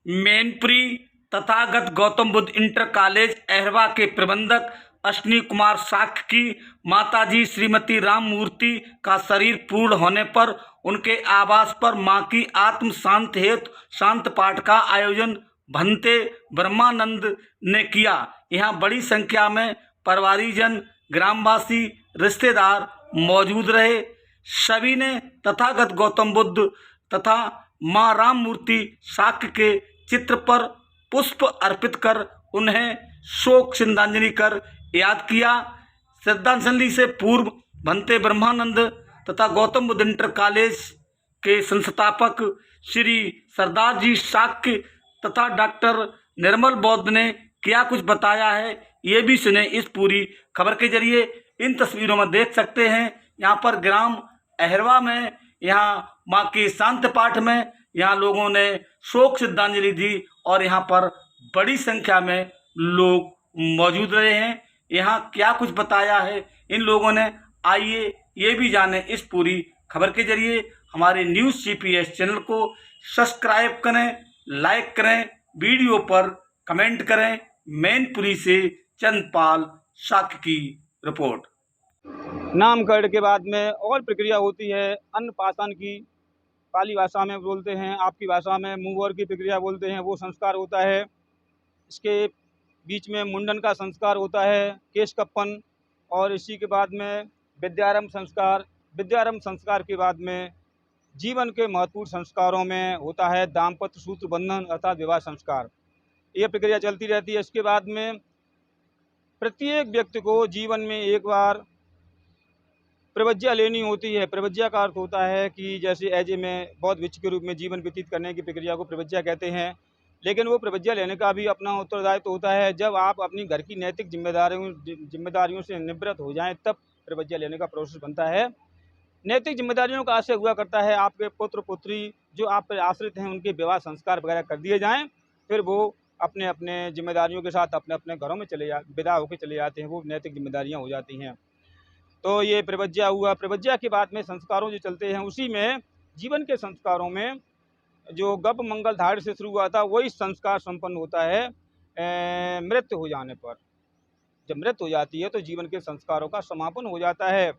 Mainpuri Tathagata Gautam Buddha inter college Ahorwa के प्रबंधक अश्विनी कुमार साक्य की माताजी श्रीमती राममूर्ति का शरीर पूर्ण होने पर उनके आवास पर मां की आत्म शांति हेतु शांत पाठ का आयोजन भंते ब्रह्मानंद ने किया। यहाँ बड़ी संख्या में परिवारीजन, ग्रामवासी, रिश्तेदार मौजूद रहे। सभी ने तथागत गौतम बुद्ध तथा मां राममूर्ति साक्य के चित्र पर पुष्प अर्पित कर उन्हें शोक श्रद्धांजलि कर याद किया। श्रद्धांजलि से पूर्व भंते ब्रह्मानंद तथा गौतम बुद्ध इंटर कॉलेज के संस्थापक श्री सरदार जी साक्य तथा डॉक्टर निर्मल बौद्ध ने क्या कुछ बताया है, ये भी सुने इस पूरी खबर के जरिए। इन तस्वीरों में देख सकते हैं यहाँ पर ग्राम अहरवा में यहाँ माँ के शांत पाठ में यहाँ लोगों ने शोक श्रद्धांजलि दी और यहाँ पर बड़ी संख्या में लोग मौजूद रहे हैं। यहाँ क्या कुछ बताया है इन लोगों ने, आइए ये भी जाने इस पूरी खबर के जरिए। हमारे न्यूज़ CPS चैनल को सब्सक्राइब करें, लाइक करें, वीडियो पर कमेंट करें। मैनपुरी से चंद्रपाल साक्य की रिपोर्ट। नामकरण के बाद में और प्रक्रिया होती है अन्नप्राशन की, पाली भाषा में बोलते हैं, आपकी भाषा में मुंहवर की प्रक्रिया बोलते हैं, वो संस्कार होता है। इसके बीच में मुंडन का संस्कार होता है, केश कप्पन, और इसी के बाद में विद्यारंभ संस्कार। विद्यारंभ संस्कार के बाद में जीवन के महत्वपूर्ण संस्कारों में होता है दाम्पत्य सूत्र बंधन अर्थात विवाह संस्कार। ये प्रक्रिया चलती रहती है। इसके बाद में प्रत्येक व्यक्ति को जीवन में एक बार प्रवज्ञा लेनी होती है। प्रवज्ञा का अर्थ होता है कि जैसे एजे में बौद्ध भिक्षु के रूप में जीवन व्यतीत करने की प्रक्रिया को प्रवज्ञा कहते हैं, लेकिन वो प्रवज्ञा लेने का भी अपना उत्तरदायित्व होता है। जब आप अपनी घर की नैतिक जिम्मेदारियों से निवृत्त हो जाएं तब प्रवज्ञा लेने का प्रोसेस बनता है। नैतिक जिम्मेदारियों का आशय हुआ करता है आपके पुत्र पुत्री जो आप पर आश्रित हैं उनके विवाह संस्कार वगैरह कर दिए जाएँ, फिर वो अपने अपने जिम्मेदारियों के साथ अपने अपने घरों में विदा होकर चले जाते हैं। वो नैतिक जिम्मेदारियाँ हो जाती हैं। तो ये प्रवज्ञा हुआ। प्रवज्ञा के बाद में संस्कारों जो चलते हैं उसी में जीवन के संस्कारों में जो गप मंगल धारण से शुरू हुआ था वही संस्कार संपन्न होता है मृत्यु हो जाने पर। जब मृत्यु हो जाती है तो जीवन के संस्कारों का समापन हो जाता है।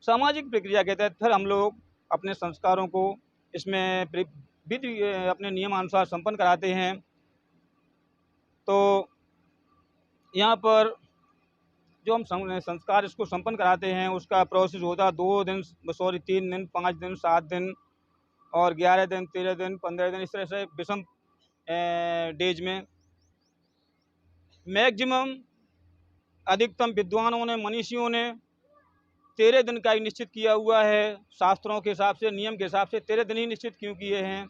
सामाजिक प्रक्रिया के तहत फिर हम लोग अपने संस्कारों को इसमें विधि अपने नियमानुसार संपन्न कराते हैं। तो यहाँ पर जो हम संस्कार इसको संपन्न कराते हैं उसका प्रोसेस होता है 3 दिन, 5 दिन, 7 दिन और 11 दिन, 13 दिन, 15 दिन, इस तरह से विषम डेज में। मैक्सिमम अधिकतम विद्वानों ने, मनीषियों ने 13 दिन का ही निश्चित किया हुआ है। शास्त्रों के हिसाब से, नियम के हिसाब से 13 दिन ही निश्चित क्यों किए हैं,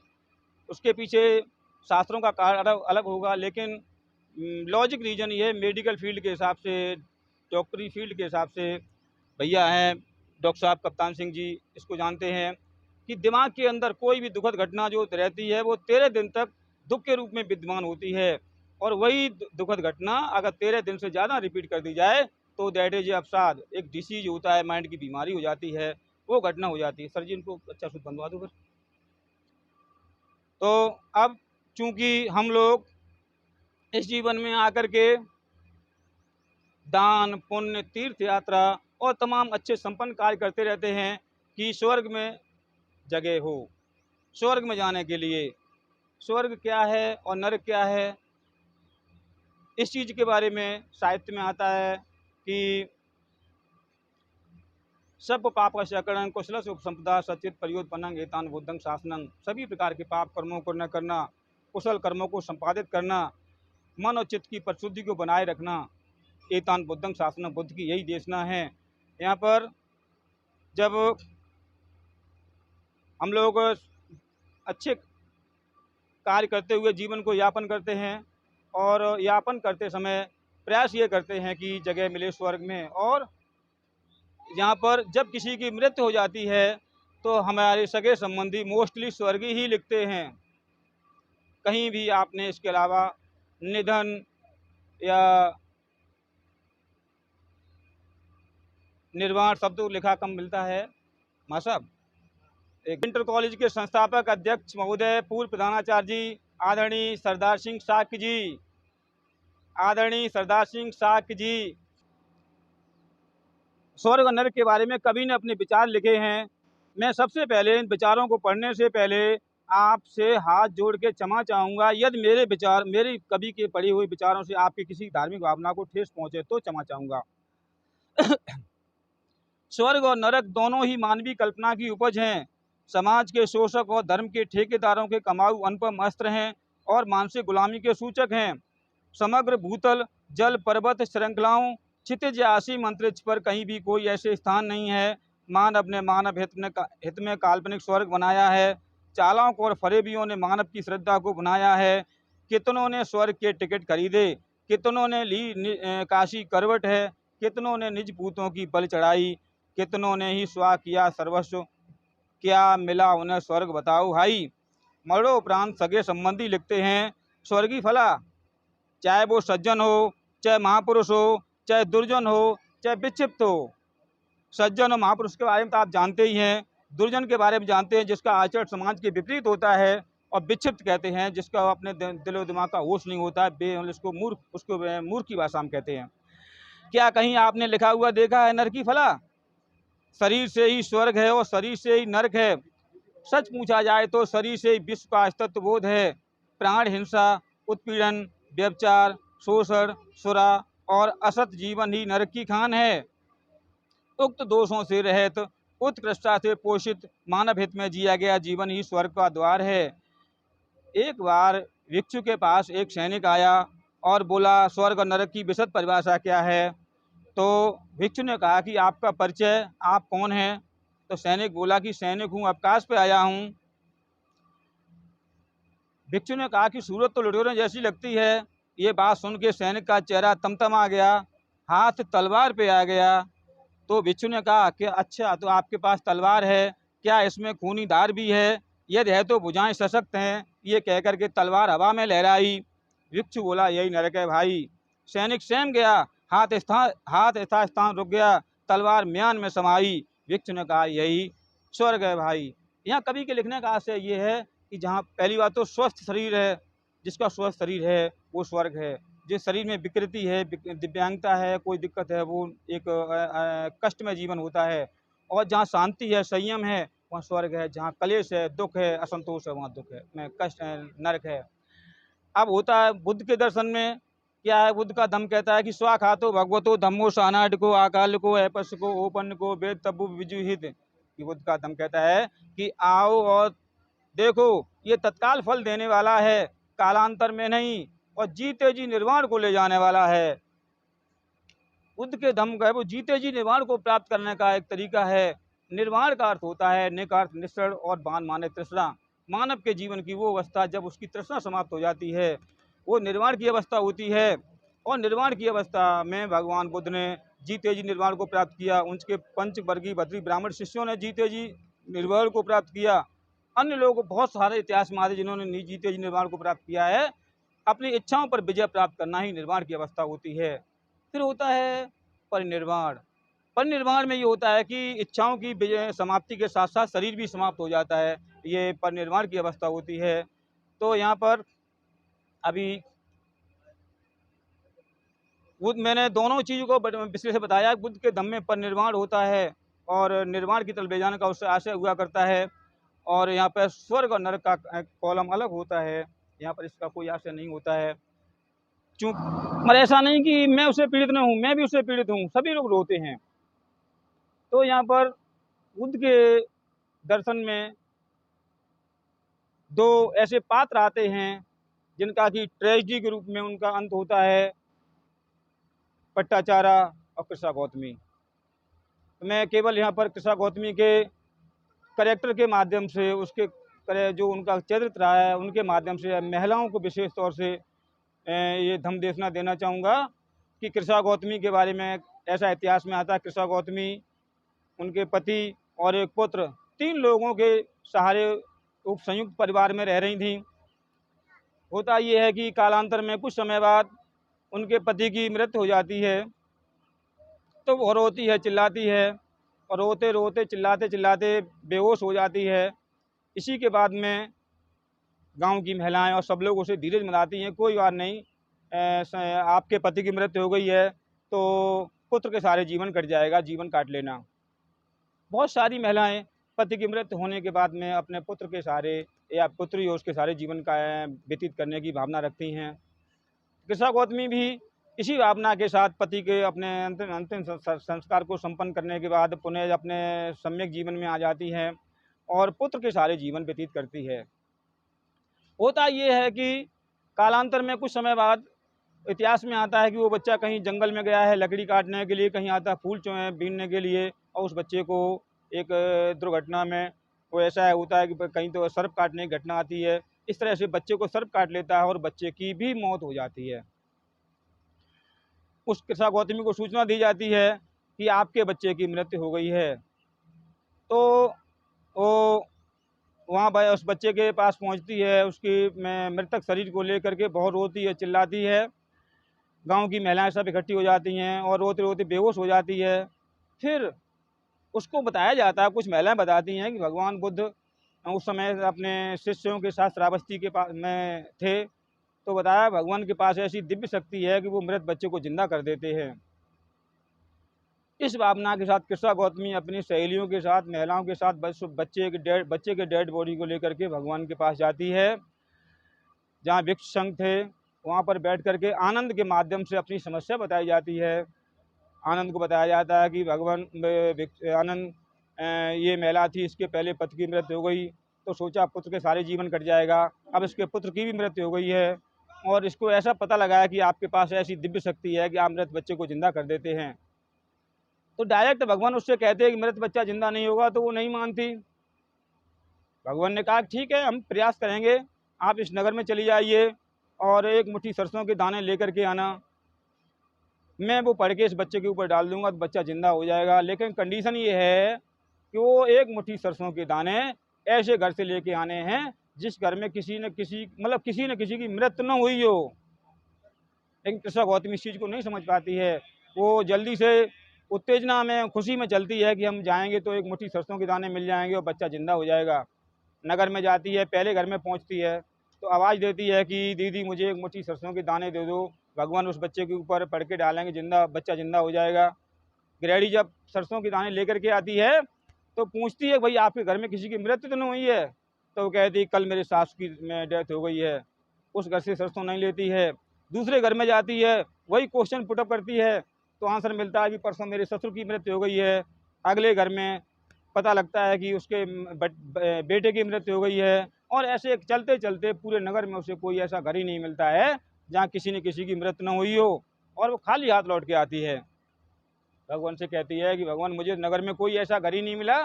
उसके पीछे शास्त्रों का कारण अलग होगा, लेकिन लॉजिक रीजन ये मेडिकल फील्ड के हिसाब से, डॉक्टरी फील्ड के हिसाब से भैया हैं डॉक्टर साहब कप्तान सिंह जी, इसको जानते हैं कि दिमाग के अंदर कोई भी दुखद घटना जो रहती है वो 13 दिन तक दुख के रूप में विद्यमान होती है। और वही दुखद घटना अगर 13 दिन से ज़्यादा रिपीट कर दी जाए तो दैट इज अवसाद, एक डिसीज होता है, माइंड की बीमारी हो जाती है, वो घटना हो जाती है। सर जी इनको अच्छा शुद्ध बनवा दो फिर। तो अब चूँकि हम लोग इस जीवन में आकर के दान, पुण्य, तीर्थ यात्रा और तमाम अच्छे संपन्न कार्य करते रहते हैं कि स्वर्ग में जगह हो। स्वर्ग में जाने के लिए स्वर्ग क्या है और नरक क्या है, इस चीज़ के बारे में साहित्य में आता है कि सब पाप शकरण कुशल से उपसंपदा सचित प्रयोत्पन्नं एतान बुद्धं शासनं। सभी प्रकार के पाप कर्मों को न करना, कुशल कर्मों को संपादित करना, मन और चित्त की परिशुद्धि को बनाए रखना, एतान बुद्धं शासनं, बुद्ध की यही देशना है। यहाँ पर जब हम लोग अच्छे कार्य करते हुए जीवन को यापन करते हैं और यापन करते समय प्रयास ये करते हैं कि जगह मिले स्वर्ग में, और यहाँ पर जब किसी की मृत्यु हो जाती है तो हमारे सगे संबंधी मोस्टली स्वर्ग ही लिखते हैं। कहीं भी आपने इसके अलावा निधन या निर्वाण शब्द लिखा कम मिलता है। मां साहब, एक इंटर कॉलेज के संस्थापक अध्यक्ष महोदय, पूर्व प्रधानाचार्य जी आदरणीय सरदार सिंह साक्य जी, आदरणीय सरदार सिंह साक्य जी स्वर्ग और नरक के बारे में कवि ने अपने विचार लिखे हैं। मैं सबसे पहले इन विचारों को पढ़ने से पहले आपसे हाथ जोड़ के क्षमा चाहूँगा यदि मेरे विचार, मेरी कवि के पढ़ी हुई विचारों से आपकी किसी धार्मिक भावना को ठेस पहुँचे तो क्षमा चाहूँगा। स्वर्ग और नरक दोनों ही मानवीय कल्पना की उपज हैं। समाज के शोषक और धर्म के ठेकेदारों के कमाऊ अनुपम अस्त्र हैं और मानसिक गुलामी के सूचक हैं। समग्र भूतल, जल, पर्वत श्रृंखलाओं, क्षितिज या असीम अंतरिक्ष पर कहीं भी कोई ऐसे स्थान नहीं है। मानव ने मानव हित में काल्पनिक स्वर्ग बनाया है। चालाकों और फरेबियों ने मानव की श्रद्धा को बनाया है। कितनों ने स्वर्ग के टिकट खरीदे, कितनों ने ली काशी करवट है, कितनों ने निज पूतों की बलि चढ़ाई, कितनों ने ही स्वाह किया सर्वस्व, क्या मिला उन्हें स्वर्ग बताओ भाई। मरणोपरांत सगे संबंधी लिखते हैं स्वर्गीय फला, चाहे वो सज्जन हो, चाहे महापुरुष हो, चाहे दुर्जन हो, चाहे विक्षिप्त हो। सज्जन और महापुरुष के बारे में तो आप जानते ही हैं, दुर्जन के बारे में जानते हैं जिसका आचरण समाज के विपरीत होता है, और विक्षिप्त कहते हैं जिसका अपने दिलो दिमाग का होश नहीं होता है, उसको मूर्ख की भाषा में कहते हैं। क्या कहीं आपने लिखा हुआ देखा है नर की फला? शरीर से ही स्वर्ग है और शरीर से ही नरक है। सच पूछा जाए तो शरीर से ही विश्व का अस्तित्व बोध है। प्राण हिंसा, उत्पीड़न, व्यभिचार, शोषण, सुरा और असत जीवन ही नरक की खान है। उक्त दोषों से रहित, उत्कृष्टता से पोषित, मानव हित में जिया गया जीवन ही स्वर्ग का द्वार है। एक बार भिक्षु के पास एक सैनिक आया और बोला स्वर्ग और नरक की विशद परिभाषा क्या है। तो भिक्षु ने कहा कि आपका परिचय, आप कौन हैं? तो सैनिक बोला कि सैनिक हूँ, अवकाश पे आया हूँ। भिक्षु ने कहा कि सूरत तो लुटेरों जैसी लगती है। ये बात सुन के सैनिक का चेहरा तमतमा गया, हाथ तलवार पे आ गया। तो भिक्षु ने कहा कि अच्छा, तो आपके पास तलवार है, क्या इसमें खूनी धार भी है? यदि है तो भुजाएं सशक्त हैं। ये कहकर के तलवार हवा में लहराई। भिक्षु बोला यही नरक है भाई। सैनिक सहम गया, हाथ स्थान रुक गया, तलवार म्यान में समाई। भिक्षु ने कहा यही स्वर्ग है भाई। यहाँ कवि के लिखने का आशय ये है कि जहाँ पहली बात तो स्वस्थ शरीर है, जिसका स्वस्थ शरीर है वो स्वर्ग है। जिस शरीर में विकृति है, दिव्यांगता है, कोई दिक्कत है, वो एक कष्टमय जीवन होता है। और जहाँ शांति है, संयम है, वहाँ स्वर्ग है। जहाँ कलेश है, दुख है, असंतोष है, वहाँ दुख है, में कष्ट है, नरक है। अब होता है बुद्ध के दर्शन में क्या है, बुद्ध का धम्म कहता है कि स्वाखातो भगवतो धम्मो सानाट को आकाल को ऐपस को ओपन को वेद तब्बु विजुहित। कि बुद्ध का धम्म कहता है कि आओ और देखो, ये तत्काल फल देने वाला है, कालांतर में नहीं, और जीते जी निर्वाण को ले जाने वाला है। बुद्ध के धम्म का है वो जीते जी निर्वाण को प्राप्त करने का एक तरीका है। निर्वाण का अर्थ होता है निकार्थ निश्चय और बान माने तृष्णा। मानव के जीवन की वो अवस्था जब उसकी तृष्णा समाप्त हो जाती है, वो निर्वाण की अवस्था होती है। और निर्वाण की अवस्था में भगवान बुद्ध ने जीते जी निर्वाण को प्राप्त किया। उनके पंचवर्गीय भद्री ब्राह्मण शिष्यों ने जीते जी निर्वाण को प्राप्त किया। अन्य लोग बहुत सारे इतिहास में आते जिन्होंने जीते जी निर्वाण को प्राप्त किया है। अपनी इच्छाओं पर विजय प्राप्त करना ही निर्वाण की अवस्था होती है। फिर होता है परिनिर्वाण। परिनिर्वाण में ये होता है कि इच्छाओं की विजय समाप्ति के साथ साथ शरीर भी समाप्त हो जाता है। ये परिनिर्वाण की अवस्था होती है। तो यहाँ पर अभी बुद्ध, मैंने दोनों चीज़ों को विश्लेषण से बताया। बुद्ध के धम्म में परिनिर्वाण होता है और निर्वाण की तरफ ले जाने का उससे आशय हुआ करता है। और यहाँ पर स्वर्ग और नरक का कॉलम अलग होता है, यहाँ पर इसका कोई आशय नहीं होता है। पर ऐसा नहीं कि मैं उससे पीड़ित न हूँ, मैं भी उससे पीड़ित हूँ, सभी लोग रोते हैं। तो यहाँ पर बुद्ध के दर्शन में दो ऐसे पात्र आते हैं जिनका कि ट्रेजिडी के रूप में उनका अंत होता है, पट्टाचारा और कृष्णा गौतमी। तो मैं केवल यहाँ पर कृष्णा गौतमी के कैरेक्टर के माध्यम से, उसके जो उनका चरित्र रहा है उनके माध्यम से महिलाओं को विशेष तौर से ये धम्म देशना देना चाहूँगा कि कृष्णा गौतमी के बारे में ऐसा इतिहास में आता है। कृष्णा गौतमी, उनके पति और एक पुत्र, 3 लोगों के सहारे एक संयुक्त परिवार में रह रही थीं। होता ये है कि कालांतर में कुछ समय बाद उनके पति की मृत्यु हो जाती है। तो वो रोती है, चिल्लाती है, और रोते रोते चिल्लाते चिल्लाते बेहोश हो जाती है। इसी के बाद में गांव की महिलाएं और सब लोग उसे धीरज मनाती हैं, कोई बात नहीं, आपके पति की मृत्यु हो गई है तो पुत्र के सारे जीवन कट जाएगा, जीवन काट लेना। बहुत सारी महिलाएं पति की मृत्यु होने के बाद में अपने पुत्र के सहारे या पुत्री हो उसके सारे जीवन का व्यतीत करने की भावना रखती हैं। कृष्णा गौतमी भी इसी भावना के साथ पति के अपने अंतिम संस्कार को संपन्न करने के बाद पुनः अपने सम्यक जीवन में आ जाती हैं और पुत्र के सारे जीवन व्यतीत करती है। होता ये है कि कालांतर में कुछ समय बाद इतिहास में आता है कि वो बच्चा कहीं जंगल में गया है लकड़ी काटने के लिए, कहीं आता है फूल बीनने के लिए, और उस बच्चे को एक दुर्घटना में वो ऐसा होता है कि कहीं तो सर्प काटने की घटना आती है। इस तरह से बच्चे को सर्प काट लेता है और बच्चे की भी मौत हो जाती है। उस कृष्णा गौतमी को सूचना दी जाती है कि आपके बच्चे की मृत्यु हो गई है। तो वो वहाँ पर उस बच्चे के पास पहुँचती है, उसकी मृतक शरीर को लेकर के बहुत रोती है, चिल्लाती है। गांव की महिलाएं सब इकट्ठी हो जाती हैं और रोते रोते बेहोश हो जाती है। फिर उसको बताया जाता है, कुछ महिलाएं बताती हैं कि भगवान बुद्ध उस समय अपने शिष्यों के साथ श्रावस्ती के पास में थे, तो बताया भगवान के पास ऐसी दिव्य शक्ति है कि वो मृत बच्चे को जिंदा कर देते हैं। इस भावना के साथ कृष्णा गौतमी अपनी सहेलियों के साथ, महिलाओं के साथ बच्चे के डेड बॉडी को लेकर के भगवान के पास जाती है। जहाँ वृक्ष संघ थे वहाँ पर बैठ करके आनंद के माध्यम से अपनी समस्या बताई जाती है। आनंद को बताया जाता है कि भगवान आनंद, ये महिला थी, इसके पहले पति की मृत्यु हो गई तो सोचा पुत्र के सारे जीवन कट जाएगा, अब इसके पुत्र की भी मृत्यु हो गई है और इसको ऐसा पता लगाया कि आपके पास ऐसी दिव्य शक्ति है कि आप मृत बच्चे को जिंदा कर देते हैं। तो डायरेक्ट भगवान उससे कहते हैं कि मृत बच्चा जिंदा नहीं होगा, तो वो नहीं मानती। भगवान ने कहा ठीक है, हम प्रयास करेंगे, आप इस नगर में चली जाइए और एक मुट्ठी सरसों के दाने लेकर के आना, मैं वो पढ़ के इस बच्चे के ऊपर डाल दूंगा तो बच्चा जिंदा हो जाएगा। लेकिन कंडीशन ये है कि वो एक मुट्ठी सरसों के दाने ऐसे घर से लेके आने हैं जिस घर में किसी न किसी की मृत्यु न हुई हो। लेकिन कृष्णा गौतमी इस चीज़ को नहीं समझ पाती है। वो जल्दी से उत्तेजना में, खुशी में चलती है कि हम जाएंगे तो एक मुट्ठी सरसों के दाने मिल जाएंगे और बच्चा जिंदा हो जाएगा। नगर में जाती है, पहले घर में पहुंचती है तो आवाज़ देती है कि दीदी मुझे एक मुट्ठी सरसों के दाने दे दो, भगवान उस बच्चे के ऊपर पढ़ के डालेंगे, बच्चा जिंदा हो जाएगा। गिरैड़ी जब सरसों के दाने लेकर के आती है तो पूछती है भाई आपके घर में किसी की मृत्यु तो नहीं हुई है? तो वो कहती कल मेरे सास की डेथ हो गई है। उस घर से सरसों नहीं लेती है। दूसरे घर में जाती है, वही क्वेश्चन पुटअप करती है तो आंसर मिलता है कि परसों मेरे ससुर की मृत्यु हो गई है। अगले घर में पता लगता है कि उसके बेटे की मृत्यु हो गई है। और ऐसे चलते चलते पूरे नगर में उसे कोई ऐसा घर ही नहीं मिलता है जहाँ किसी न किसी की मृत्यु न हुई हो और वो खाली हाथ लौट के आती है। भगवान से कहती है कि भगवान मुझे नगर में कोई ऐसा घर ही नहीं मिला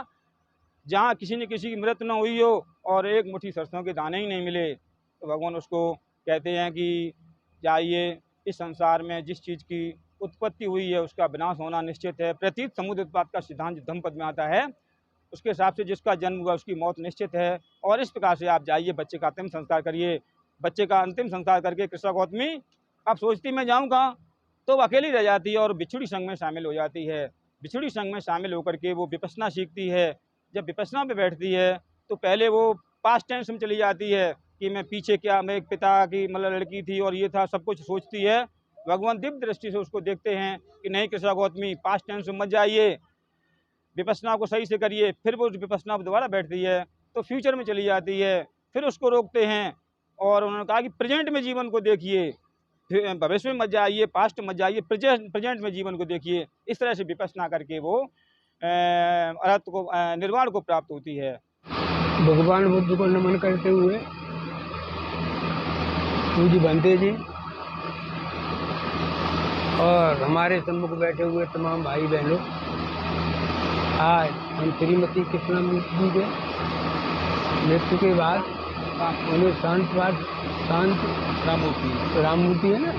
जहाँ किसी न किसी की मृत्यु न हुई हो और एक मुट्ठी सरसों के दाने ही नहीं मिले। तो भगवान उसको कहते हैं कि जाइए, इस संसार में जिस चीज़ की उत्पत्ति हुई है उसका विनाश होना निश्चित है। प्रतीत समुद्र उत्पात का सिद्धांत धम्मपद में आता है, उसके हिसाब से जिसका जन्म हुआ उसकी मौत निश्चित है। और इस प्रकार से आप जाइए, बच्चे का अंतिम संस्कार करिए। बच्चे का अंतिम संस्कार करके कृष्णा गौतमी अब सोचती मैं जाऊँ कहाँ, तो वो अकेली रह जाती है और बिछुड़ी संघ में शामिल हो जाती है। बिछुड़ी संघ में शामिल होकर के वो विपश्यना सीखती है। जब विपश्यना पे बैठती है तो पहले वो पास्ट टेंस में चली जाती है कि मैं पीछे क्या, मैं एक पिता की लड़की थी और ये था, सब कुछ सोचती है। भगवान दिव्य दृष्टि से उसको देखते हैं कि नहीं कृष्णा गौतमी, पास्ट टेंस में मत जाइए, विपश्यना को सही से करिए। फिर वो विपश्यना पर दोबारा बैठती है तो फ्यूचर में चली जाती है। फिर उसको रोकते हैं और उन्होंने कहा कि प्रेजेंट में जीवन को देखिए, भविष्य में मत जाइए, पास्ट मत जाइए, प्रेजेंट में जीवन को देखिए। इस तरह से विपश्यना करके वो अर्थ को, निर्वाण को प्राप्त होती है। भगवान बुद्ध को नमन करते हुए पूज्य बनते जी और हमारे सम्मुख बैठे हुए तमाम भाई बहनों, आज हम श्रीमती कृष्णामूर्ति जी के मृत्यु के बाद उन्हें शांत राममूर्ति है ना,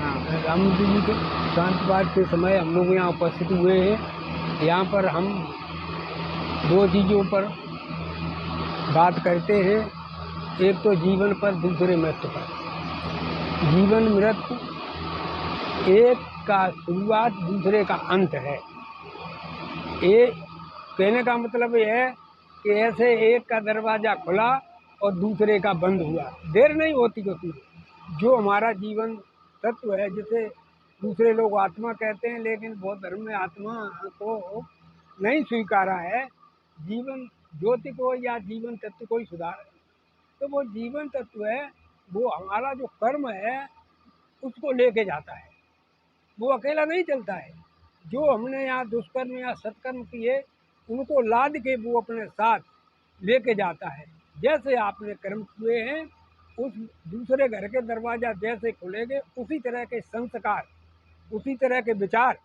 राममूर्ति जी के शांत पाठ के समय हम लोग यहाँ उपस्थित हुए हैं। यहाँ पर हम दो चीज़ों पर बात करते हैं, एक तो जीवन पर, दूसरे मृत्यु पर। जीवन मृत्यु एक का शुरुआत, दूसरे का अंत है। ये कहने का मतलब ये है कि ऐसे एक का दरवाज़ा खुला और दूसरे का बंद हुआ। देर नहीं होती उसमें। जो हमारा जीवन तत्व है, जिसे दूसरे लोग आत्मा कहते हैं, लेकिन बौद्ध धर्म में आत्मा को नहीं स्वीकारा है। जीवन ज्योति को या जीवन तत्व को ही सुधार। तो वो जीवन तत्व है, वो हमारा जो कर्म है उसको लेके जाता है, वो अकेला नहीं चलता है। जो हमने यहाँ दुष्कर्म या सत्कर्म किए उनको लाद के वो अपने साथ लेके जाता है। जैसे आपने कर्म किए हैं, उस दूसरे घर के दरवाजा जैसे खुलेंगे उसी तरह के संस्कार, उसी तरह के विचार,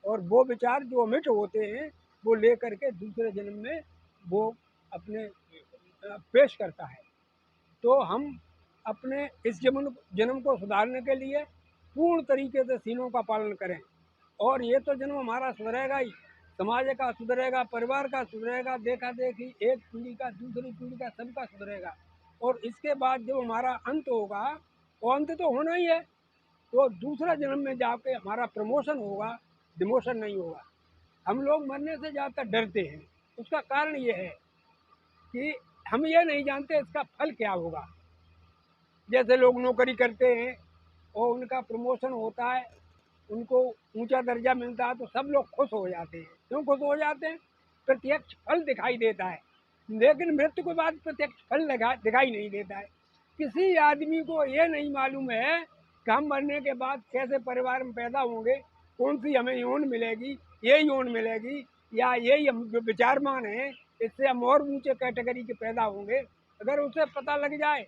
और वो विचार जो अमिट होते हैं वो लेकर के दूसरे जन्म में वो अपने पेश करता है। तो हम अपने इस जन्म को सुधारने के लिए पूर्ण तरीके से सीनों का पालन करें। और ये तो जन्म हमारा सुधरेगा ही, समाज का सुधरेगा, परिवार का सुधरेगा, देखा देखी एक पीढ़ी का दूसरी पीढ़ी का सबका सुधरेगा। और इसके बाद जब हमारा अंत होगा, वो अंत तो होना ही है, तो दूसरा जन्म में जाके हमारा प्रमोशन होगा, डिमोशन नहीं होगा। हम लोग मरने से ज़्यादा डरते हैं। उसका कारण ये है कि हम ये नहीं जानते इसका फल क्या होगा। जैसे लोग नौकरी करते हैं और उनका प्रमोशन होता है, उनको ऊंचा दर्जा मिलता है, तो सब लोग खुश हो जाते हैं। क्यों खुश हो जाते हैं? प्रत्यक्ष फल दिखाई देता है। लेकिन मृत्यु के बाद प्रत्यक्ष फल दिखाई नहीं देता है। किसी आदमी को ये नहीं मालूम है कि हम मरने के बाद कैसे परिवार में पैदा होंगे, कौन सी हमें यौन मिलेगी, ये यौन मिलेगी या यही हम जो विचारमान हैं इससे हम और ऊंचे कैटेगरी के पैदा होंगे। अगर उसे पता लग जाए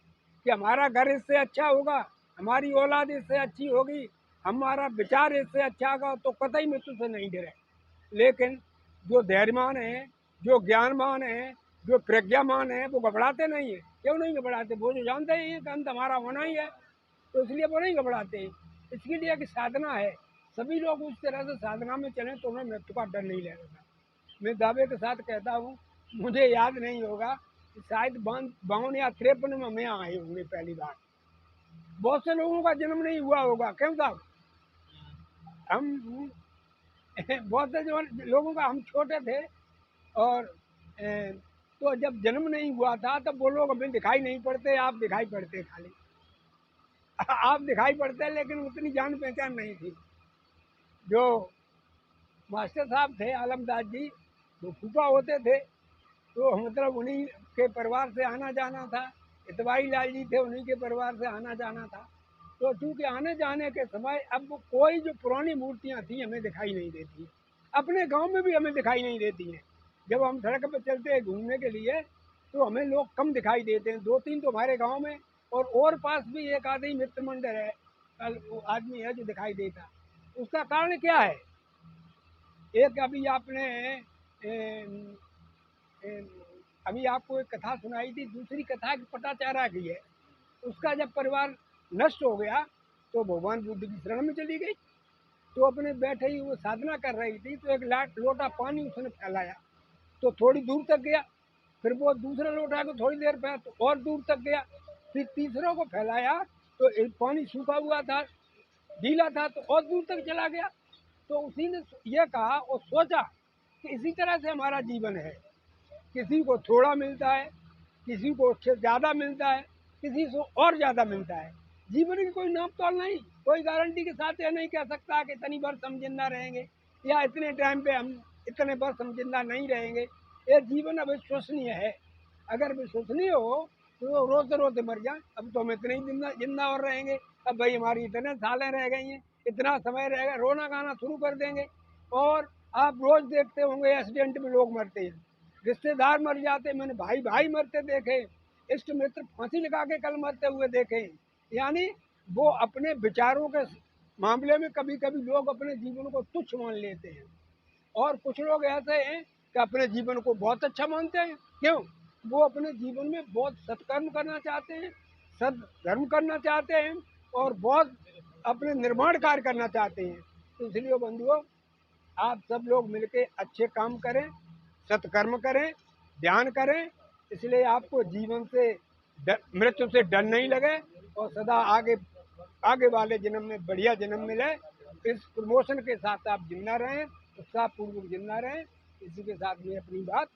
कि हमारा घर इससे अच्छा होगा, हमारी औलाद इससे अच्छी होगी, हमारा विचार इससे अच्छा होगा, तो कतई मृत्यु से नहीं डरे। लेकिन जो धैर्यमान है, जो ज्ञानमान है, जो प्रज्ञामान है, वो घबराते नहीं है। क्यों नहीं घबराते? वो जो जानते ही कि अंत हमारा होना ही है, तो इसलिए वो नहीं घबराते। इसके लिए एक साधना है। सभी लोग उस तरह से साधना में चलें तो उन्हें मृत्यु का डर नहीं लगेगा। मैं दावे के साथ कहता हूँ, मुझे याद नहीं होगा कि शायद 52 या 53 में मैं आए होंगे पहली बार। बहुत से लोगों का जन्म नहीं हुआ होगा। क्यों साहब? हम बहुत से जो लोगों का, हम छोटे थे और तो जब जन्म नहीं हुआ था तब वो लोग हमें दिखाई नहीं पड़ते, आप दिखाई पड़ते खाली। आप दिखाई पड़ते लेकिन उतनी जान पहचान नहीं थी। जो मास्टर साहब थे आलमदास जी, वो फूफा होते थे, तो मतलब उन्हीं के परिवार से आना जाना था। इतवाई लाल जी थे, उन्हीं के परिवार से आना जाना था। तो चूँकि आने जाने के समय अब कोई जो पुरानी मूर्तियाँ थी हमें दिखाई नहीं देती, अपने गांव में भी हमें दिखाई नहीं देती हैं। जब हम सड़क पर चलते हैं घूमने के लिए तो हमें लोग कम दिखाई देते हैं। 2-3 तो हमारे गांव में और पास भी एक आदमी मित्र मंडल है, वो आदमी है जो दिखाई देता। उसका कारण क्या है? एक अभी आपने अभी आपको एक कथा सुनाई थी, दूसरी कथा की पटाचारा की है। उसका जब परिवार नष्ट हो गया तो भगवान बुद्ध की शरण में चली गई। तो अपने बैठे ही वो साधना कर रही थी, तो एक लोटा पानी उसने फैलाया तो थोड़ी दूर तक गया। फिर वो दूसरा लोटा को थोड़ी देर पे तो और दूर तक गया। फिर तीसरों को फैलाया तो एक पानी सूखा हुआ था, गीला था, तो और दूर तक चला गया। तो उसी ने ये कहा और सोचा कि इसी तरह से हमारा जीवन है। किसी को थोड़ा मिलता है, किसी को उससे ज़्यादा मिलता है, किसी को और ज़्यादा मिलता है। जीवन की कोई नाप तोल नहीं। कोई गारंटी के साथ ये नहीं कह सकता कि इतनी वर्ष हम जिंदा रहेंगे या इतने टाइम पे हम इतने वर्ष हम जिंदा नहीं रहेंगे। ये जीवन अविश्वसनीय है। अगर विश्वसनीय हो तो रोते रोते मर जाए, अब तो हम इतने ही जिंदा और रहेंगे, अब भाई हमारी इतने सालें रह गई हैं, इतना समय रहेगा, रोना गाना शुरू कर देंगे। और आप रोज देखते होंगे एक्सीडेंट में लोग मरते हैं, रिश्तेदार मर जाते, मैंने भाई भाई मरते देखे, इष्ट मित्र फांसी लगा के कल मरते हुए देखे। यानी वो अपने विचारों के मामले में कभी कभी लोग अपने जीवन को तुच्छ मान लेते हैं। और कुछ लोग ऐसे हैं कि अपने जीवन को बहुत अच्छा मानते हैं। क्यों? वो अपने जीवन में बहुत सत्कर्म करना चाहते हैं, सद्धर्म करना चाहते हैं और बहुत अपने निर्माण कार्य करना चाहते हैं। तो इसलिए बंधुओं, आप सब लोग मिलके अच्छे काम करें, सत्कर्म करें, ध्यान करें। इसलिए आपको जीवन से मृत्यु से डर नहीं लगे और सदा आगे वाले जन्म में बढ़िया जन्म मिले। इस प्रमोशन के साथ आप जिंदा रहें, उत्साहपूर्वक जिंदा रहें। इसी के साथ मैं अपनी बात